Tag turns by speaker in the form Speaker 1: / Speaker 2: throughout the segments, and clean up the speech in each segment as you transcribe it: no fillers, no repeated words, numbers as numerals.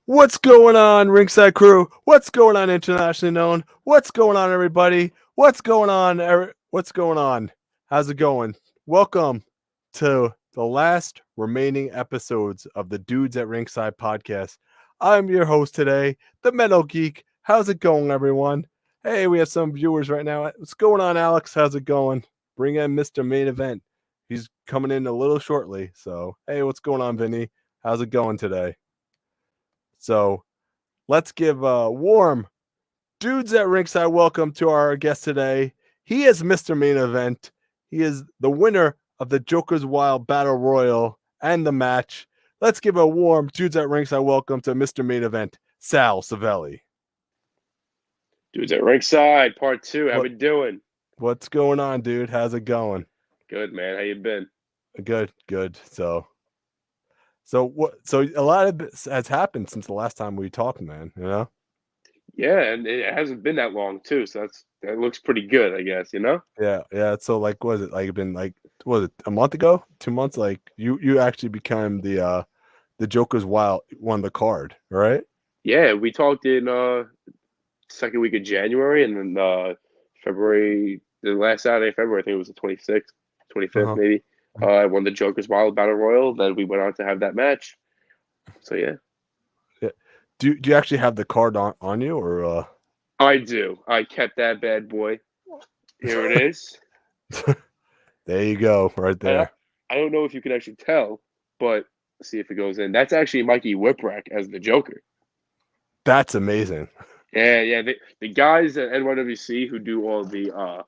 Speaker 1: What's going on, Ringside Crew? What's going on, internationally known? What's going on, everybody? What's going on? What's going on? How's it going? Welcome to the last remaining episodes of the Dudes at Ringside podcast. I'm your host today, the Metal Geek. How's it going, everyone? Hey, we have some viewers right now. What's going on, Alex? How's it going? Bring in Mr. Main Event. He's coming in a little shortly. So, hey, what's going on, Vinny? How's it going today? So let's give a warm Dudes at Ringside welcome to our guest today. He is Mr. Main Event. He is the winner of the Joker's Wild Battle Royal and the match. Let's give a warm Dudes at Ringside welcome to Mr. Main Event, Sal Savelli.
Speaker 2: Dudes at Ringside, part 2. How we doing?
Speaker 1: What's going on, dude? How's it going?
Speaker 2: Good, man. How you been?
Speaker 1: Good. So a lot of this has happened since the last time we talked, man, you know?
Speaker 2: Yeah, and it hasn't been that long too, so that looks pretty good, I guess, you know?
Speaker 1: Yeah. So like was it like been like was it a month ago? 2 months? Like you actually became the Joker's Wild won the card, right?
Speaker 2: Yeah, we talked in second week of January and then February, the last Saturday of February, I think it was the 26th, 25th maybe. I won the Joker's Wild Battle Royal. Then we went on to have that match. So yeah.
Speaker 1: Do you actually have the card on you or?
Speaker 2: I do. I kept that bad boy. Here it is.
Speaker 1: There you go, right there.
Speaker 2: I don't know if you can actually tell, but let's see if it goes in. That's actually Mikey Whipwreck as the Joker.
Speaker 1: That's amazing.
Speaker 2: Yeah. The guys at NYWC who do all the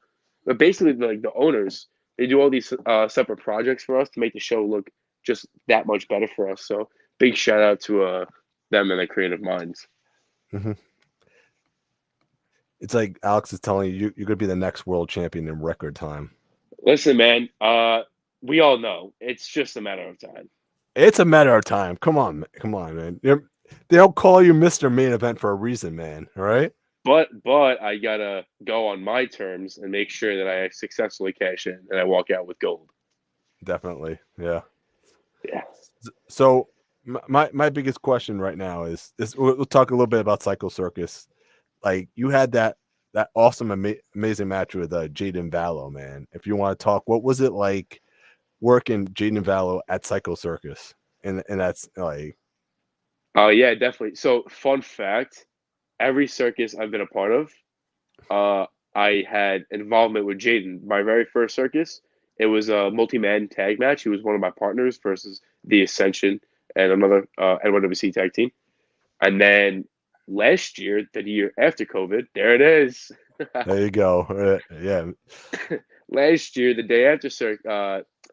Speaker 2: basically like the owners, they do all these separate projects for us to make the show look just that much better for us. So big shout out to them and their creative minds.
Speaker 1: Mm-hmm. It's like Alex is telling you you're gonna be the next world champion in record time.
Speaker 2: Listen, man, we all know it's just a matter of time.
Speaker 1: It's a matter of time. Come on, man. They don't call you Mr. Main Event for a reason, man. All right.
Speaker 2: But I gotta go on my terms and make sure that I successfully cash in and I walk out with gold.
Speaker 1: Definitely, yeah.
Speaker 2: So
Speaker 1: my biggest question right now is we'll talk a little bit about Psycho Circus. Like you had that awesome amazing match with Jaden Vallow, man. If you want to talk, what was it like working Jaden Vallow at Psycho Circus? And that's like,
Speaker 2: oh yeah, definitely. So fun fact. Every circus I've been a part of, I had involvement with Jaden. My very first circus, it was a multi-man tag match. He was one of my partners versus the Ascension and another NYWC tag team. And then last year, the year after COVID, there it is.
Speaker 1: There you go. Yeah.
Speaker 2: Last year, the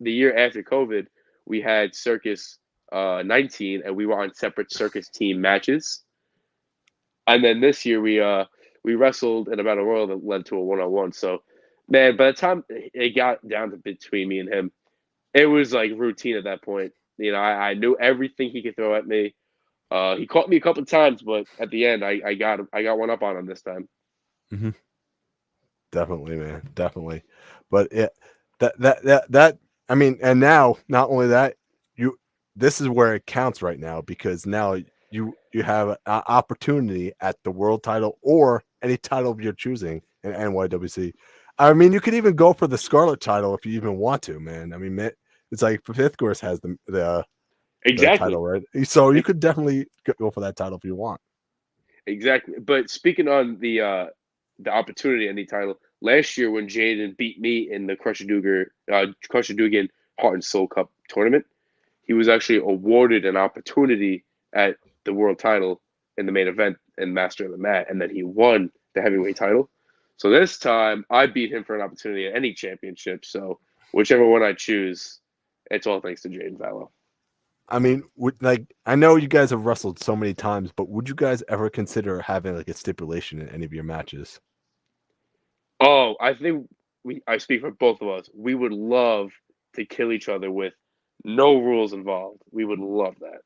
Speaker 2: year after COVID, we had Circus 19, and we were on separate circus team matches. And then this year we wrestled in a battle royal that led to a 1-on-1. So, man, by the time it got down to between me and him, it was like routine at that point. You know, I knew everything he could throw at me. He caught me a couple of times, but at the end, I got one up on him this time.
Speaker 1: Mm-hmm. Definitely, man, definitely. But that I mean, and now not only that, this is where it counts right now because now you have an opportunity at the world title or any title of your choosing in NYWC. I mean, you could even go for the Scarlet title if you even want to, man. I mean, it's like Fifth Course has the title, right? So you could definitely go for that title if you want.
Speaker 2: Exactly. But speaking on the opportunity any title, last year when Jaden beat me in the Crusher Dugan Heart and Soul Cup tournament, he was actually awarded an opportunity at the world title in the main event and master of the mat, and then he won the heavyweight title. So this time I beat him for an opportunity at any championship. So whichever one I choose, it's all thanks to Jaden Vallow.
Speaker 1: I mean, I know you guys have wrestled so many times, but would you guys ever consider having like a stipulation in any of your matches?
Speaker 2: Oh, I think I speak for both of us. We would love to kill each other with no rules involved. We would love that.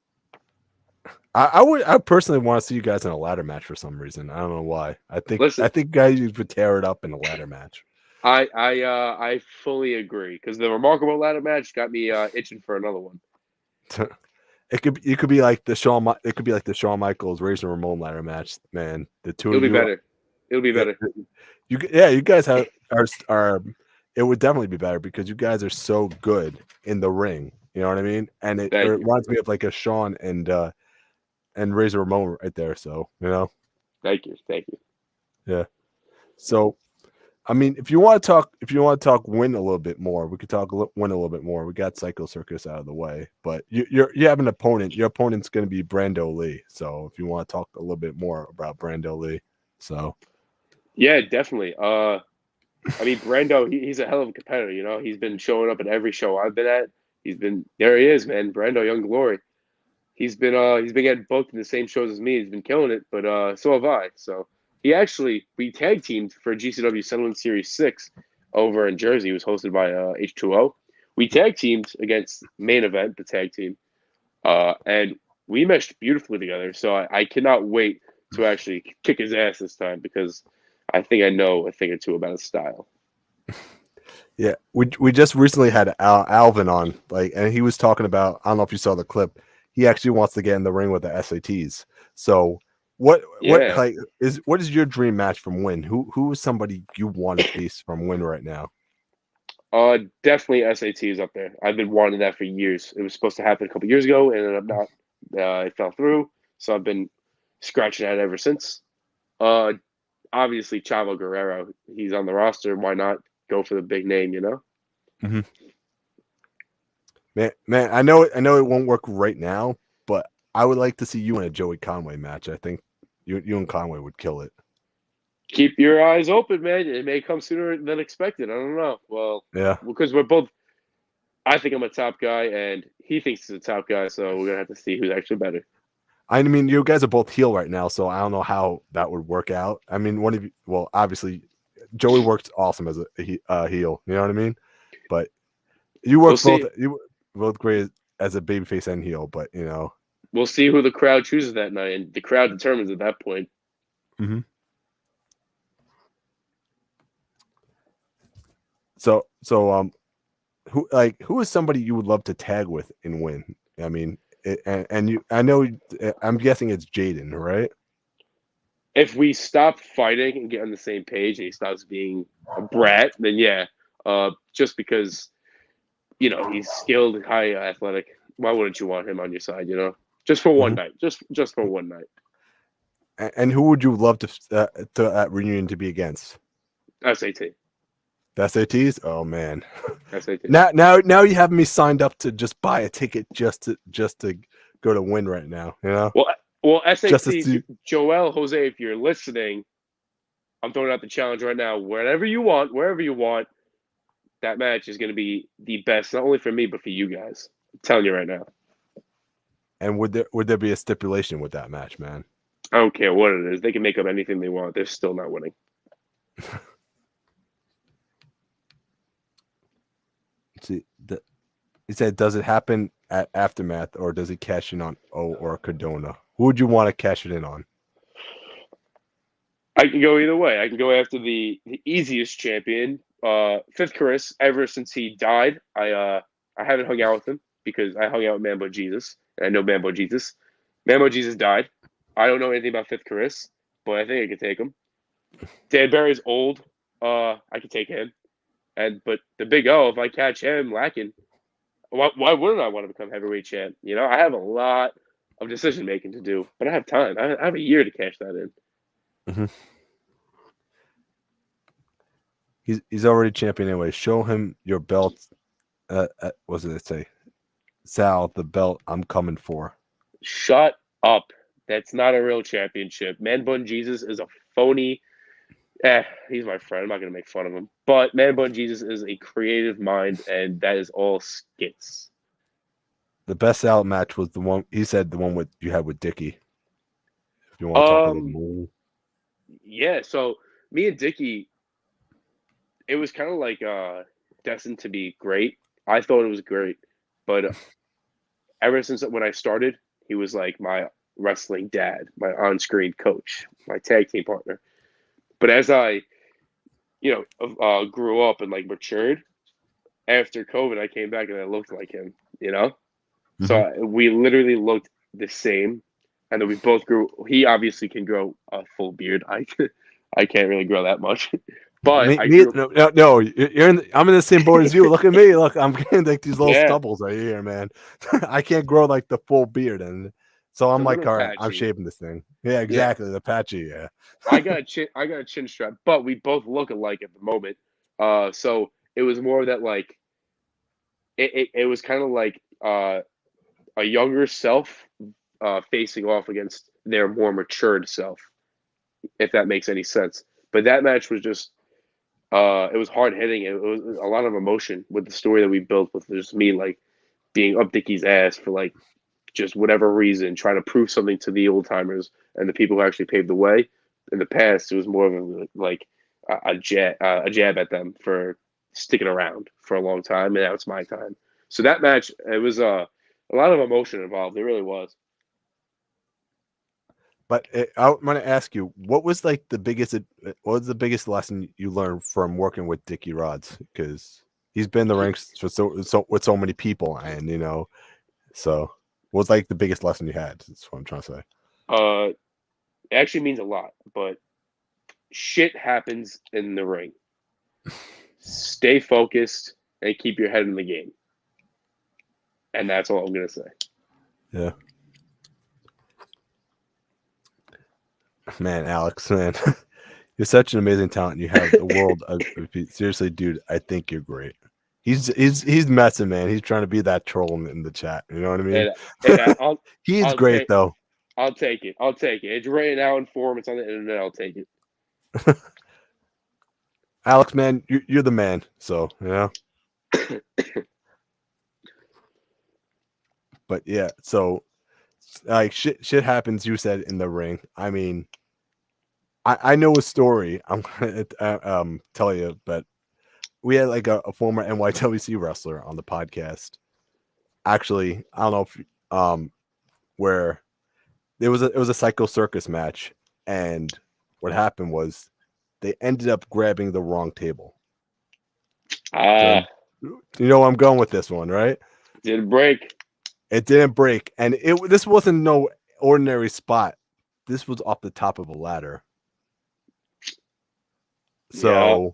Speaker 1: I personally want to see you guys in a ladder match for some reason. I don't know why.
Speaker 2: Listen,
Speaker 1: I think guys would tear it up in a ladder match.
Speaker 2: I fully agree because the remarkable ladder match got me itching for another one.
Speaker 1: It could be like the Shawn Michaels Razor Ramon ladder match, man. The two
Speaker 2: It'll
Speaker 1: of
Speaker 2: be
Speaker 1: you,
Speaker 2: better. It'll be better.
Speaker 1: you guys are. It would definitely be better because you guys are so good in the ring. You know what I mean? And it
Speaker 2: Thank you.
Speaker 1: reminds me of like a Shawn and Razor Ramon right there. So
Speaker 2: Thank you. Thank you.
Speaker 1: yeah. So I mean, if you want to talk win a little bit more, we could talk win a little bit more. We got Psycho Circus out of the way, but you have an opponent. Your opponent's going to be Brando Lee. So if you want to talk a little bit more about Brando Lee, so
Speaker 2: Yeah, definitely. I mean, Brando, he's a hell of a competitor. You know, he's been showing up at every show I've been at. He's been there. He is, man. Brando, Young Glory. He's been getting booked in the same shows as me. He's been killing it, but so have I. So we tag teamed for GCW Settlement Series 6 over in Jersey. It was hosted by H2O. We tag teamed against Main Event, the tag team, and we meshed beautifully together. So I cannot wait to actually kick his ass this time because I think I know a thing or two about his style.
Speaker 1: yeah, we just recently had Alvin on, like, and he was talking about. I don't know if you saw the clip. He actually wants to get in the ring with the SATs. So what
Speaker 2: Yeah.
Speaker 1: what is your dream match from Win? Who is somebody you want to face from Win right now?
Speaker 2: Definitely SAT is up there. I've been wanting that for years. It was supposed to happen a couple years ago, and I'm not. It fell through, so I've been scratching at it ever since. Uh, Obviously Chavo Guerrero. He's on the roster. Why not go for the big name? You know.
Speaker 1: Mm-hmm. Man, I know it won't work right now, but I would like to see you in a Joey Conway match. I think you and Conway would kill it.
Speaker 2: Keep your eyes open, man. It may come sooner than expected. I don't know. Well,
Speaker 1: Yeah.
Speaker 2: because we're both. I think I'm a top guy, and he thinks he's a top guy. So we're gonna have to see who's actually better.
Speaker 1: I mean, you guys are both heel right now, so I don't know how that would work out. I mean, one of you, well, obviously, Joey works awesome as a heel. You know what I mean? But you work both great as a babyface and heel. But
Speaker 2: we'll see who the crowd chooses that night, and the crowd determines at that point.
Speaker 1: Mm-hmm. So who is somebody you would love to tag with and win? I mean, I know I'm guessing it's Jaden, right?
Speaker 2: If we stop fighting and get on the same page, and he stops being a brat, then yeah. Just because he's skilled, high athletic. Why wouldn't you want him on your side? Just for one night, just for one night.
Speaker 1: And who would you love to at reunion to be against?
Speaker 2: SAT.
Speaker 1: The SATs? Oh man.
Speaker 2: SAT.
Speaker 1: Now you have me signed up to just buy a ticket just to go to Win right now.
Speaker 2: Well, SAT. Joel, Jose, if you're listening, I'm throwing out the challenge right now. Wherever you want, that match is going to be the best, not only for me but for you guys. I'm telling you right now.
Speaker 1: And would there be a stipulation with that match, man?
Speaker 2: I don't care what it is. They can make up anything they want. They're still not winning.
Speaker 1: See, he said, does it happen at Aftermath or does he cash in on O or Cardona? Who would you want to cash it in on?
Speaker 2: I can go either way. I can go after the easiest champion, Fifth Chris. Ever since he died, I haven't hung out with him because I hung out with Mambo Jesus, and I know Mambo Jesus. Mambo Jesus died. I don't know anything about Fifth Chris, but I think I could take him. Dan Barry's old. I could take him. But the Big O, if I catch him lacking, why wouldn't I want to become heavyweight champ? I have a lot of decision making to do, but I have time. I have a year to cash that in.
Speaker 1: Mm-hmm. He's already champion anyway. Show him your belt. What does it say? Sal the belt I'm coming for.
Speaker 2: Shut up. That's not a real championship. Man Bun Jesus is a phony. He's my friend. I'm not gonna make fun of him. But Man Bun Jesus is a creative mind, and that is all skits.
Speaker 1: The best Sal match was the one he said the one with you had with Dickie. If you want to talk a little
Speaker 2: Um,
Speaker 1: more.
Speaker 2: yeah. So me and Dickie, it was kind of like destined to be great. I thought it was great, but ever since when I started, he was like my wrestling dad, my on-screen coach, my tag team partner. But as I, grew up and like matured after COVID, I came back and I looked like him.
Speaker 1: Mhm.
Speaker 2: So we literally looked the same, and then we both grew. He obviously can grow a full beard. I can't really grow that much, but I
Speaker 1: Me
Speaker 2: grew.
Speaker 1: no, you're in I'm in the same boat as you. Look at me. Look, I'm getting like these little
Speaker 2: Yeah,
Speaker 1: stubbles right here, man. I can't grow like the full beard, and so
Speaker 2: it's a
Speaker 1: I'm like,
Speaker 2: little
Speaker 1: all right, I'm
Speaker 2: patchy.
Speaker 1: shaving this thing. Yeah,
Speaker 2: Yeah,
Speaker 1: exactly. The patchy, yeah.
Speaker 2: I got a chin strap, but we both look alike at the moment. So it was more that like it was kind of like a younger self facing off against their more matured self, if that makes any sense. But that match was just it was hard hitting. It was a lot of emotion with the story that we built with just me like being up Dickie's ass for like just whatever reason, trying to prove something to the old timers and the people who actually paved the way. In the past, it was more of like a jab at them for sticking around for a long time, and now it's my time. So that match, it was a lot of emotion involved. It really was.
Speaker 1: But I want to ask you, what was like the biggest? What was the biggest lesson you learned from working with Dickie Rods? Because he's been in the ranks for so with so many people, and so what was like the biggest lesson you had? That's what I'm trying to say.
Speaker 2: Uh, it actually means a lot, but shit happens in the ring. Stay focused and keep your head in the game, and that's all I'm gonna say.
Speaker 1: Yeah, man, Alex, man, you're such an amazing talent. You have the world. Seriously, dude, I think you're great. He's messing, man. He's trying to be that troll in the chat. You know what I mean?
Speaker 2: And and
Speaker 1: He's
Speaker 2: I'll
Speaker 1: great
Speaker 2: take
Speaker 1: though.
Speaker 2: I'll take it. I'll take it. It's written out in form. It's on the internet. I'll take it.
Speaker 1: Alex, man, you're the man. So but yeah. So like shit happens. You said in the ring. I mean, I know a story. I'm gonna tell you, but we had like a former NYWC wrestler on the podcast. Actually, I don't know if where it was a Psycho Circus match, and what happened was they ended up grabbing the wrong table.
Speaker 2: Ah,
Speaker 1: During, you know where I'm going with this one, right?
Speaker 2: did break.
Speaker 1: It didn't break, and this wasn't no ordinary spot. This was off the top of a ladder.
Speaker 2: Yeah.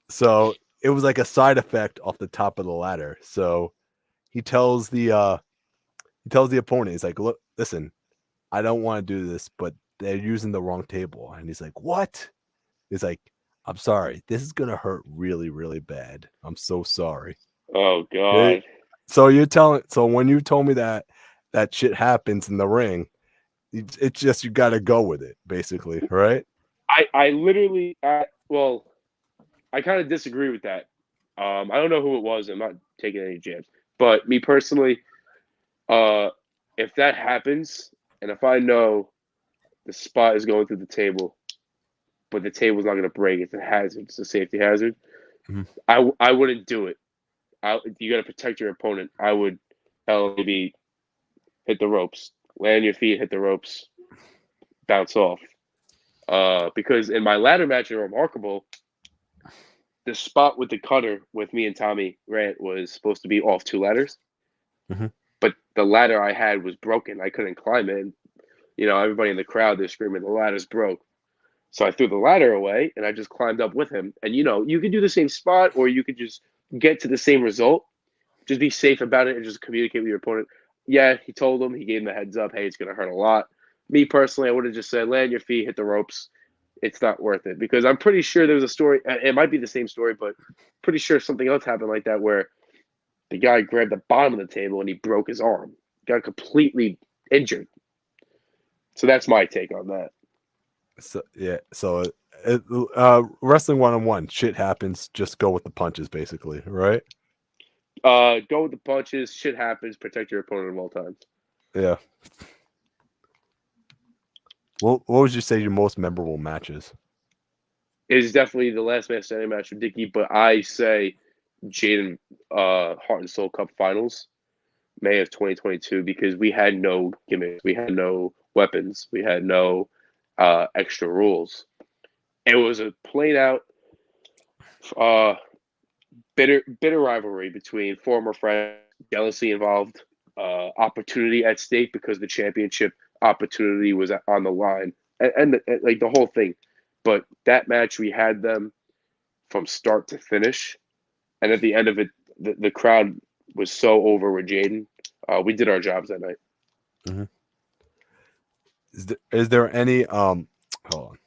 Speaker 1: So it was like a side effect off the top of the ladder. So he tells the opponent, he's like, look, listen, I don't want to do this, but they're using the wrong table. And he's like, what? He's like, I'm sorry. This is gonna hurt really, really bad. I'm so sorry.
Speaker 2: Oh
Speaker 1: Eh,
Speaker 2: God.
Speaker 1: so when you told me that shit happens in the ring, it's just you gotta go with it, basically, right?
Speaker 2: I literally well, I kind of disagree with that. I don't know who it was. I'm not taking any jabs, but me personally, uh, if that happens, and if I know the spot is going through the table, but the table's not going to break, it's a hazard. It's a safety hazard.
Speaker 1: Mhm.
Speaker 2: I wouldn't do it. You got to protect your opponent. I would maybe hit the ropes, land on your feet, hit the ropes, bounce off. Because in my ladder match in Remarkable, the spot with the cutter with me and Tommy Grant was supposed to be off two ladders,
Speaker 1: Mhm.
Speaker 2: but the ladder I had was broken. I couldn't climb it. And, everybody in the crowd, they're screaming, the ladder's broke. So I threw the ladder away and I just climbed up with him. And, you could do the same spot or you could just get to the same result. Just be safe about it and just communicate with your opponent. Yeah, he told him, he gave him the heads up, hey, it's going to hurt a lot. Me personally, I would have just said, land your feet, hit the ropes. It's not worth it because I'm pretty sure there was a story. It might be the same story, but pretty sure something else happened like that where The guy grabbed the bottom of the table and he broke his arm. Got completely injured. So that's my take on that.
Speaker 1: So yeah, so wrestling 1-on-1, shit happens. Just go with the punches, basically, right?
Speaker 2: Go with the punches. Shit happens. Protect your opponent at all times.
Speaker 1: Yeah. What would you say your most memorable matches?
Speaker 2: It is definitely the last man standing match for Dickey, but I say Jaden Heart and Soul Cup Finals, May of 2022, because we had no gimmicks, we had no weapons, we had no extra rules. It was a plain out uh, bitter rivalry between former friends, jealousy involved, opportunity at stake because the championship opportunity was on the line, and like the whole thing. But that match, we had them from start to finish, and at the end of it, the crowd was so over with Jaden. We did our jobs that night.
Speaker 1: Mm-hmm. Is there any hold on.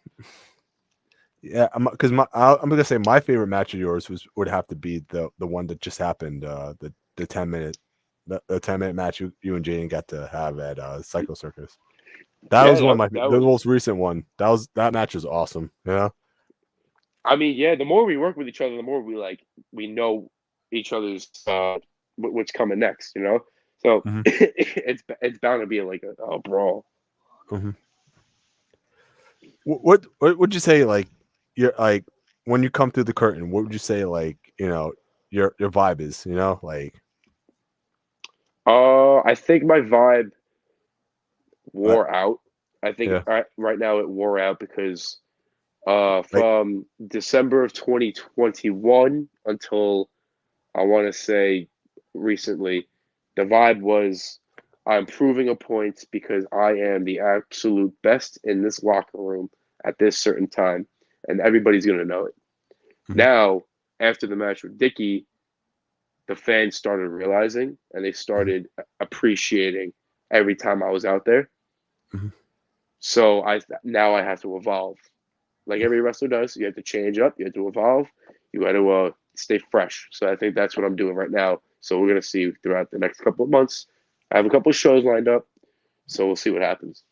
Speaker 1: Yeah, because I'm gonna say my favorite match of yours would have to be the one that just happened, the 10-minute the 10-minute match you and Jaden got to have at Psycho Circus. That
Speaker 2: Yeah,
Speaker 1: was one of
Speaker 2: that
Speaker 1: the
Speaker 2: was.
Speaker 1: most recent one. That match was awesome. Yeah.
Speaker 2: I mean, yeah. The more we work with each other, the more we know each other's what's coming next. You know, so
Speaker 1: Mm-hmm.
Speaker 2: it's bound to be like a brawl.
Speaker 1: Mm-hmm. What would you say, like, you're like, when you come through the curtain? What would you say, like, your vibe is? Like.
Speaker 2: I think my vibe
Speaker 1: I,
Speaker 2: wore out. I think
Speaker 1: yeah.
Speaker 2: right now it wore out because
Speaker 1: Like.
Speaker 2: from December of 2021 until I want to say recently, the vibe was I'm proving a point because I am the absolute best in this locker room at this certain time, and everybody's going to know it.
Speaker 1: Mm-hmm.
Speaker 2: Now, after the match with Dickey, the fans started realizing and they
Speaker 1: Mm-hmm.
Speaker 2: started appreciating every time I was out there.
Speaker 1: Mm-hmm.
Speaker 2: So now I have to evolve. Like every wrestler does, you have to change up, you have to evolve, you got to stay fresh. So I think that's what I'm doing right now. So we're gonna see throughout the next couple of months. I have a couple of shows lined up, so we'll see what happens.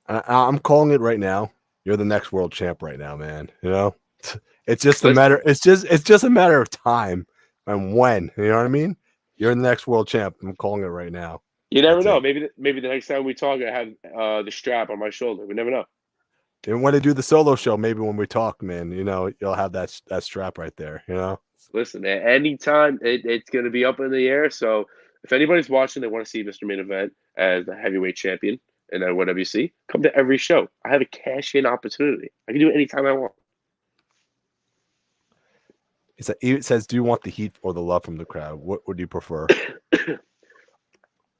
Speaker 1: I'm calling it right now. You're the next world champ right now, man. It's just a
Speaker 2: Listen,
Speaker 1: matter. It's just a matter of time and when. You know what I mean? You're the next world champ. I'm calling it right now.
Speaker 2: you never
Speaker 1: That's
Speaker 2: know.
Speaker 1: it.
Speaker 2: Maybe the next time we talk, I have the strap on my shoulder. We never know.
Speaker 1: And when I do the solo show, maybe when we talk, man, you'll have that strap right there.
Speaker 2: Listen, at any time it's gonna be up in the air. So if anybody's watching, they want to see Mr. Main Event as the heavyweight champion in WWC, come to every show. I have a cash in opportunity. I can do it anytime I want.
Speaker 1: It says, "Do you want the heat or the love from the crowd? What would you prefer?"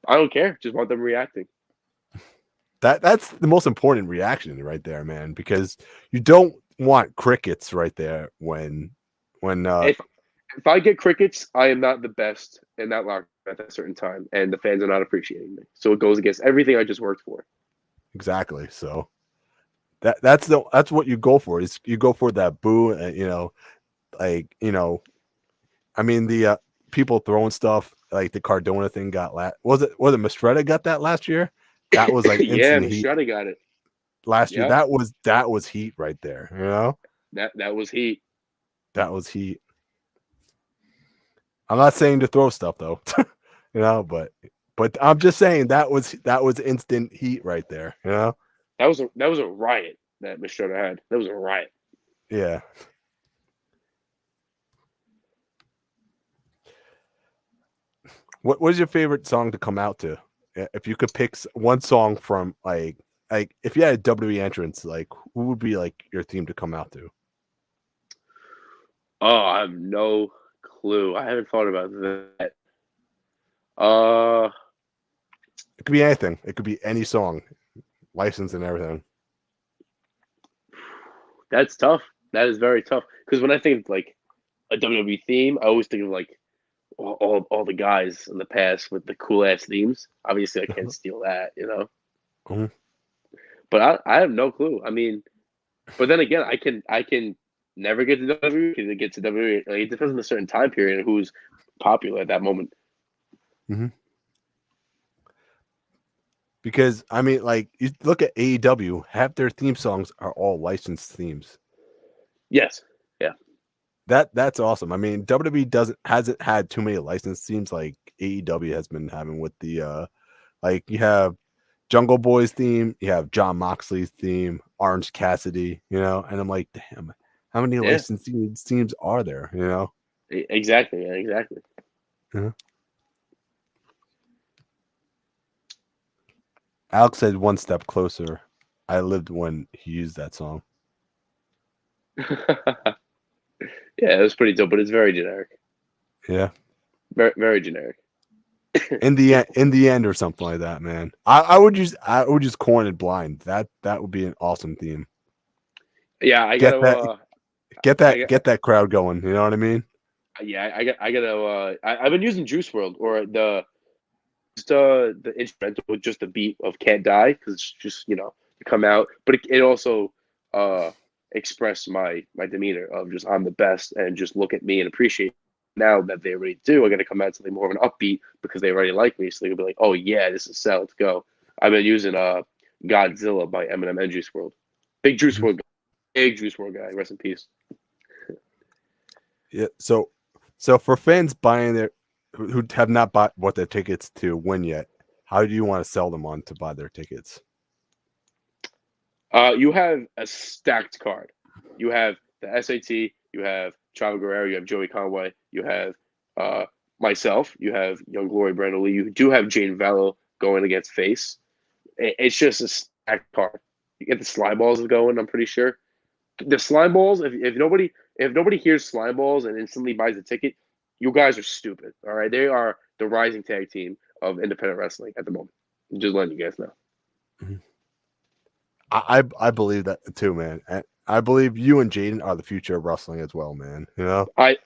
Speaker 2: I don't care. Just want them reacting.
Speaker 1: That's the most important reaction right there, man, because you don't want crickets right there when
Speaker 2: If I get crickets, I am not the best in that locker room at that certain time, and the fans are not appreciating me. So it goes against everything I just worked for.
Speaker 1: exactly. So that's what you go for, is you go for that boo, and like, I mean, the people throwing stuff like the Cardona thing got was it Mistretta got that last year? That was like
Speaker 2: Yeah,
Speaker 1: instant heat
Speaker 2: Mistretta got it.
Speaker 1: last year.
Speaker 2: Yep,
Speaker 1: That was heat right there.
Speaker 2: that was heat.
Speaker 1: That was heat. I'm not saying to throw stuff though, but I'm just saying that was instant heat right there.
Speaker 2: That was a riot that Mistretta had. That was a riot.
Speaker 1: Yeah. What is your favorite song to come out to? If you could pick one song from, like if you had a WWE entrance, like, who would be like your theme to come out to?
Speaker 2: Oh, I have no clue. I haven't thought about that. Uh,
Speaker 1: It could be anything. It could be any song, license and everything.
Speaker 2: that's tough. That is very tough. Because when I think of like a WWE theme, I always think of like all the guys in the past with the cool ass themes. Obviously, I can't steal that, you know.
Speaker 1: Mhm.
Speaker 2: But I have no clue. I mean, but then again, I can never get to WWE. Can get to WWE? Like, it depends on a certain time period and who's popular at that moment.
Speaker 1: Mm-hmm. Because I mean, like you look at AEW, half their theme songs are all licensed themes.
Speaker 2: Yes. Yeah.
Speaker 1: That's awesome. I mean, WWE hasn't had too many licensed themes like AEW has been having with the like you have Jungle Boy's theme, you have John Moxley's theme, Orange Cassidy, and I'm like, damn, how many
Speaker 2: Yeah.
Speaker 1: licensed themes are there?
Speaker 2: Exactly. Yeah, exactly.
Speaker 1: Uh-huh. Alex said one step closer. I lived when he used that song.
Speaker 2: Yeah, it was pretty dope, but it's very generic.
Speaker 1: Yeah.
Speaker 2: Very, very generic.
Speaker 1: In the end, or something like that, man. I would just Corn and Blind. That would be an awesome theme.
Speaker 2: Yeah, I
Speaker 1: Get
Speaker 2: gotta.
Speaker 1: get that crowd going. You know what I mean?
Speaker 2: Yeah, I gotta. I've been using Juice World or the instrumental with just the beat of "Can't Die" because it's just to come out, but it also expressed my demeanor of just I'm the best and just look at me and appreciate. Now that they already do, I'm gonna come out something more of an upbeat because they already like me, so they'll be like, "Oh yeah, this is Sell, let's go." I've been using Godzilla by Eminem and Juice World. Big Juice World, big Juice World guy. Rest in peace.
Speaker 1: Yeah. So for fans buying who have not bought their tickets to win yet, how do you want to sell them on to buy their tickets?
Speaker 2: You have a stacked card. You have the SAT. You have Chavo Guerrero. You have Joey Conway. You have myself. You have Young Glory Brandon Lee. You do have Jane Vello going against Face. It's just a stacked card. You get the slime balls going. I'm pretty sure the slime balls. If nobody hears slime balls and instantly buys a ticket, you guys are stupid. All right, they are the rising tag team of independent wrestling at the moment. I'm just letting you guys know.
Speaker 1: Mm-hmm. I believe that too, man. And I believe you and Jaden are the future of wrestling as well, man.
Speaker 2: I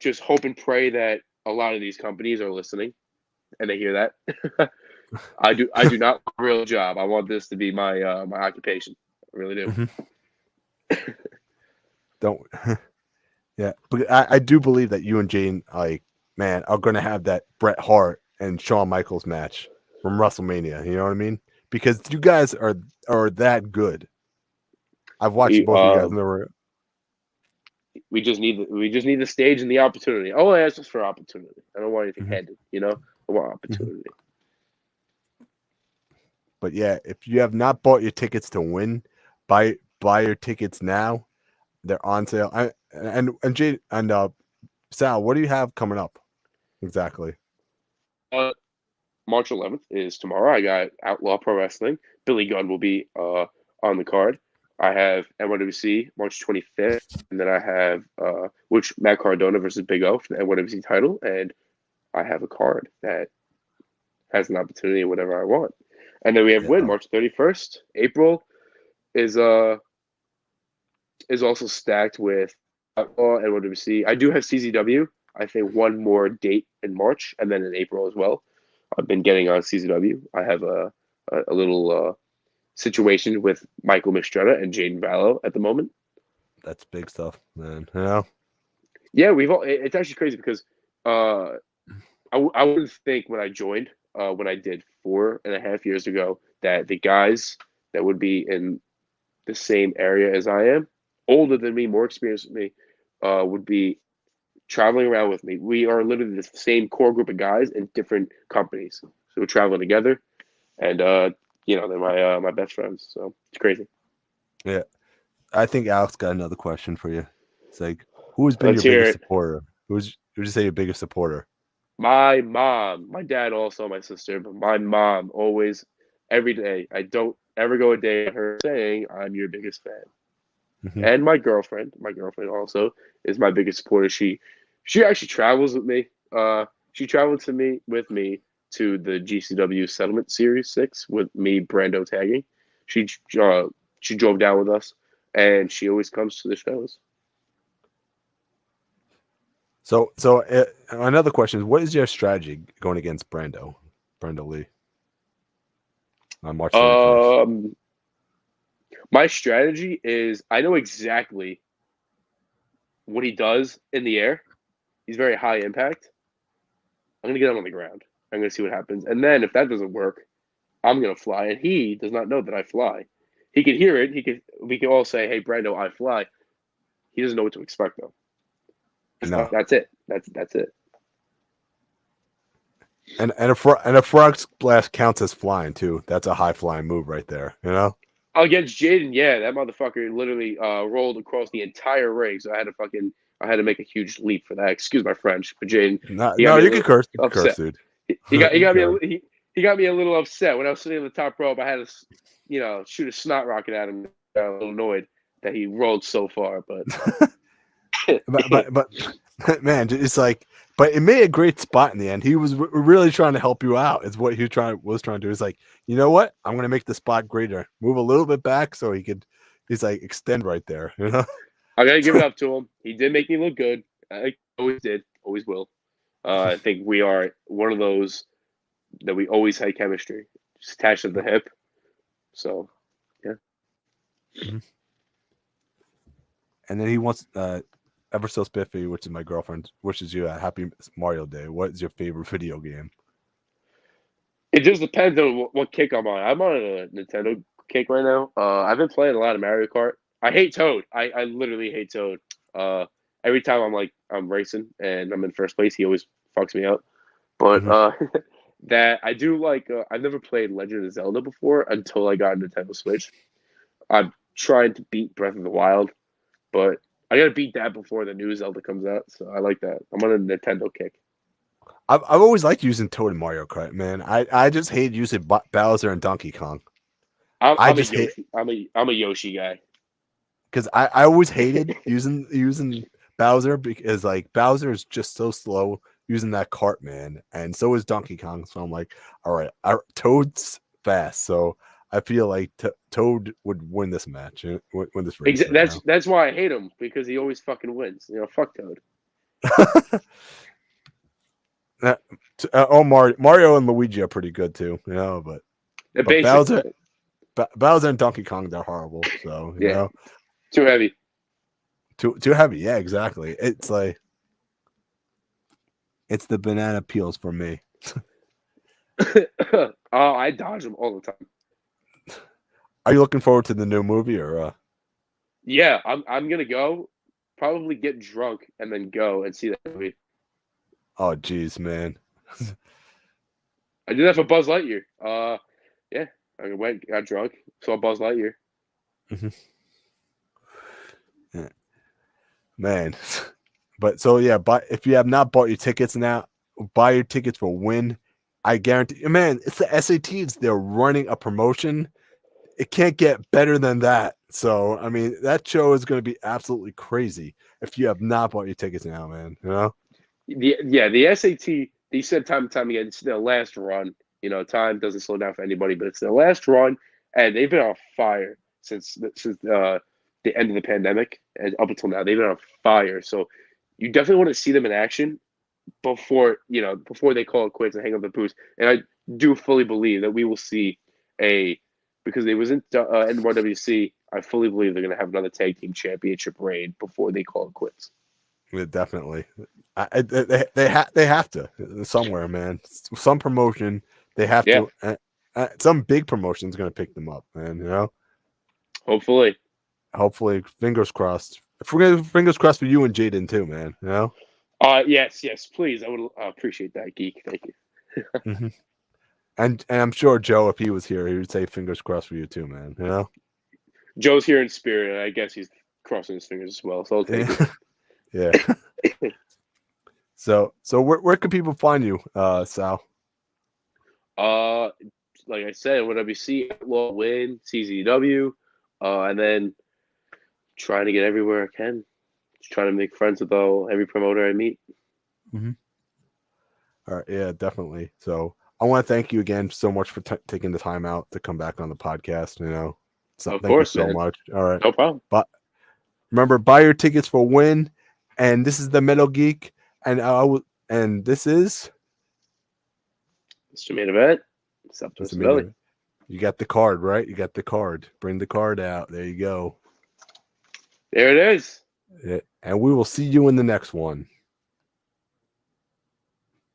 Speaker 2: just hope and pray that a lot of these companies are listening and they hear that. I do not want a real job. I want this to be my occupation. I really do.
Speaker 1: Mm-hmm. Don't yeah, but I do believe that you and Jaden are gonna have that Bret Hart and Shawn Michaels match from WrestleMania. You know what I mean? Because you guys are that good. I've watched
Speaker 2: We
Speaker 1: both of you guys in the room.
Speaker 2: we just need the stage and the opportunity. Oh, yeah, it's just for opportunity. I don't want anything
Speaker 1: Mm-hmm.
Speaker 2: handed. I want
Speaker 1: Mm-hmm.
Speaker 2: opportunity.
Speaker 1: But yeah, if you have not bought your tickets to win, buy your tickets now. They're on sale. And Jade and Sal, what do you have coming up exactly?
Speaker 2: March 11th is tomorrow. I got Outlaw Pro Wrestling. Billy Gunn will be on the card. I have NYWC March 25th, and then I have which Matt Cardona versus Big O for the NYWC title, and I have a card that has an opportunity of whatever I want. And then we have
Speaker 1: Yeah.
Speaker 2: Win March 31st. April is uh is also stacked with Outlaw and NYWC. I do have CZW. I think one more date in March, and then in April as well. I've been getting on CZW. I have a little situation with Michael Mistretta and Jaden Vallow at the moment.
Speaker 1: That's big stuff, man.
Speaker 2: Yeah, it's actually crazy because I wouldn't think when I joined, when I did 4.5 years ago, that the guys that would be in the same area as I am, older than me, more experienced than me, would be traveling around with me. We are literally the same core group of guys in different companies. So we're traveling together, and they're my best friends. So it's crazy.
Speaker 1: Yeah. I think Alex got another question for you. It's like, who has been
Speaker 2: Let's
Speaker 1: your
Speaker 2: hear
Speaker 1: biggest
Speaker 2: it.
Speaker 1: supporter? Who would you say your biggest supporter?
Speaker 2: My mom, my dad also, my sister, but my mom always, every day. I don't ever go a day without her saying I'm your biggest fan.
Speaker 1: Mm-hmm.
Speaker 2: And my girlfriend also is my biggest supporter. She actually travels with me. She traveled with me to the GCW Settlement Series 6 with me, Brando tagging. She uh, she drove down with us, and she always comes to the shows.
Speaker 1: So another question is, what is your strategy going against Brando Lee on March 31st?
Speaker 2: My strategy is I know exactly what he does in the air, He's very high impact. I'm gonna get him on the ground. I'm gonna see what happens, and then if that doesn't work, I'm gonna fly. And he does not know that I fly. He can hear it. We can all say, "Hey, Brando, I fly." He doesn't know what to expect though.
Speaker 1: No.
Speaker 2: That's it. That's it.
Speaker 1: And a frog splash counts as flying too. That's a high flying move right there. You know.
Speaker 2: Against Jaden, yeah, that motherfucker literally rolled across the entire ring. So I had to make a huge leap for that. Excuse my French, but Jaden,
Speaker 1: No,
Speaker 2: he got me
Speaker 1: you
Speaker 2: a
Speaker 1: can
Speaker 2: little
Speaker 1: curse. You can curse,
Speaker 2: upset.
Speaker 1: dude.
Speaker 2: He got
Speaker 1: You
Speaker 2: me
Speaker 1: can.
Speaker 2: he got me a little upset when I was sitting on the top rope. I had to, shoot a snot rocket at him. I got a little annoyed that he rolled so far, but
Speaker 1: but man, it's like, but it made a great spot in the end. He was really trying to help you out. Is what he was trying to do. He's like, you know what? I'm gonna make the spot greater. Move a little bit back so he could. He's like extend right there. You know.
Speaker 2: I gotta give it up to him. He did make me look good. I always did, always will. I think we are one of those that we always had chemistry, just attached at the hip. So, yeah.
Speaker 1: Mm-hmm. And then he wants ever so spiffy, which is my girlfriend, wishes you a happy Mario Day. What is your favorite video game?
Speaker 2: It just depends on what kick I'm on. I'm on a Nintendo kick right now. I've been playing a lot of Mario Kart. I hate Toad. I literally hate Toad. Every time I'm racing and I'm in first place, he always fucks me up. But that I do like. I've never played Legend of Zelda before until I got a Nintendo Switch. I'm trying to beat Breath of the Wild, but I gotta beat that before the new Zelda comes out. So I like that. I'm on a Nintendo kick.
Speaker 1: I've always liked using Toad in Mario Kart, man. I just hate using Bowser and Donkey Kong.
Speaker 2: I'm a Yoshi. I'm a Yoshi guy.
Speaker 1: Because I always hated using Bowser because like Bowser is just so slow using that cart, man, and so is Donkey Kong. So I'm like, all right, Toad's fast, so I feel like Toad would win this match, win this race.
Speaker 2: That's why I hate him, because he always fucking wins. Fuck Toad.
Speaker 1: Mario and Luigi are pretty good too, but Bowser and Donkey Kong, they're horrible. So you know,
Speaker 2: too heavy.
Speaker 1: Too heavy. Yeah, exactly. It's like it's the banana peels for me.
Speaker 2: Oh, I dodge them all the time.
Speaker 1: Are you looking forward to the new movie or?
Speaker 2: Yeah, I'm gonna go. Probably get drunk and then go and see that movie.
Speaker 1: Oh, geez, man.
Speaker 2: I did that for Buzz Lightyear. Yeah, I went, got drunk, saw Buzz Lightyear.
Speaker 1: Yeah. Man, but so yeah, but if you have not bought your tickets now, buy your tickets for Win. I guarantee, man, it's the SATs. They're running a promotion. It can't get better than that. So, I mean, that show is going to be absolutely crazy if you have not bought your tickets now, man.
Speaker 2: The SAT, they said time and time again, it's their last run. Time doesn't slow down for anybody, but it's their last run, and they've been on fire since the end of the pandemic and up until now. They've been on fire. So you definitely want to see them in action before they call it quits and hang up the boots. And I do fully believe that we will see because they was in NYWC. I fully believe they're going to have another tag team championship reign before they call it quits.
Speaker 1: Yeah, definitely. They have to somewhere, man. Some promotion they have to. Some big promotion is going to pick them up, man.
Speaker 2: Hopefully,
Speaker 1: fingers crossed. Fingers crossed for you and Jaden too, man.
Speaker 2: Yes, please. I would appreciate that, Geek. Thank you.
Speaker 1: And I'm sure Joe, if he was here, he would say fingers crossed for you too, man.
Speaker 2: Joe's here in spirit, and I guess he's crossing his fingers as well. So I'll take it.
Speaker 1: Yeah. So where can people find you, Sal?
Speaker 2: Like I said, WWC, Outlaw Win, CZW, and then trying to get everywhere I can. Just trying to make friends with every promoter I meet.
Speaker 1: Mm-hmm. All right, yeah, definitely. So I want to thank you again so much for taking the time out to come back on the podcast. So
Speaker 2: of
Speaker 1: thank
Speaker 2: course,
Speaker 1: you so
Speaker 2: man.
Speaker 1: much. All right,
Speaker 2: no problem.
Speaker 1: But remember, buy your tickets for Win. And this is the Metal Geek, and this is
Speaker 2: Mr. Main Event. Savelli.
Speaker 1: You got the card, right? You got the card. Bring the card out. There you go.
Speaker 2: There it is.
Speaker 1: Yeah. And we will see you in the next one.